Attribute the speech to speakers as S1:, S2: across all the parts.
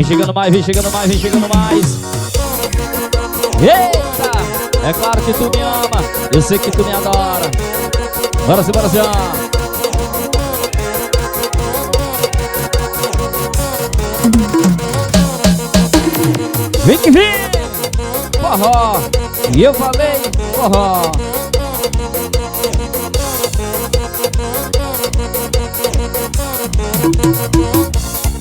S1: Vem chegando mais, vem chegando mais, vem chegando mais. Eita! É claro que tu me ama, eu sei que tu me adora. Bora sim, bora sim. Vem que vem! Forró! E eu falei forró!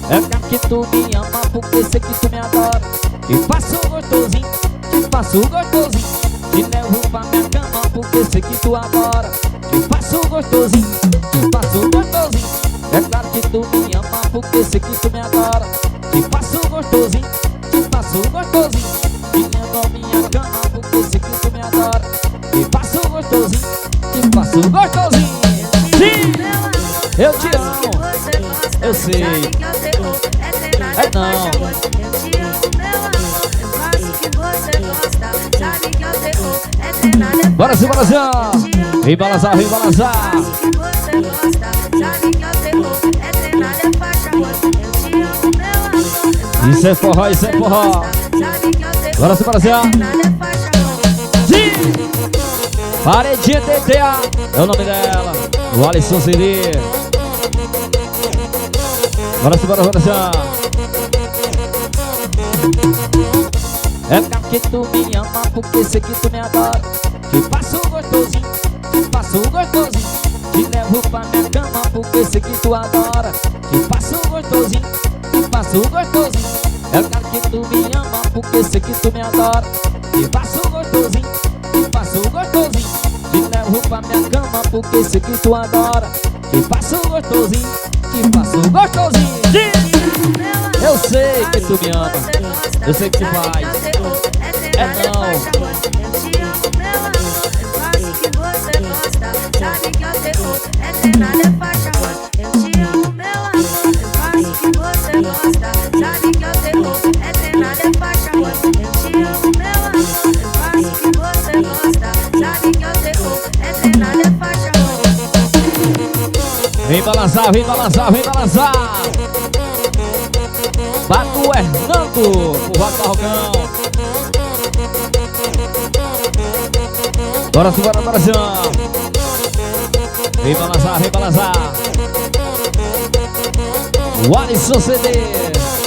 S1: É claro que tu me ama, porque sei que tu me adora. Te faço gostosinho, te faço gostosinho. Te levo pra minha cama, porque sei que tu adora. Te faço gostosinho, te faço gostosinho. É claro que tu me ama, porque sei que tu me adora. Te faço gostosinho, te faço gostosinho. Te levo pra minha cama, porque sei que tu me adora. Te faço gostosinho, te faço gostosinho. Sim, eu te amo. Eu sei. É não. Bora sim, bora sim. Vem balançar, vem balançar. Isso é forró, isso é forró. Bora sim, bora sim. Sim. Paredinha TTA é o nome dela. O Alisson CD. Bora sim, bora, bora sim. É claro que tu me ama, porque sei que tu me adora. Te faço gostosinho, te faço gostosinho. Te levo pra minha cama, porque sei que tu adora. Te faço gostosinho, te faço gostosinho. É claro que tu me ama, porque sei que tu me adora. Te faço gostosinho, te faço gostosinho. Te levo pra minha cama, porque sei que tu adora. Te faço gostosinho, te faço gostosinho. Eu sei que tu me ama, eu sei que tu faz. É não. Vem balançar, vem balançar, vem balançar. Bato Hernando, o Rock Barrocão. Bora sim, bora, bora sim. Vem balançar, vem balançar. O Alisson CD.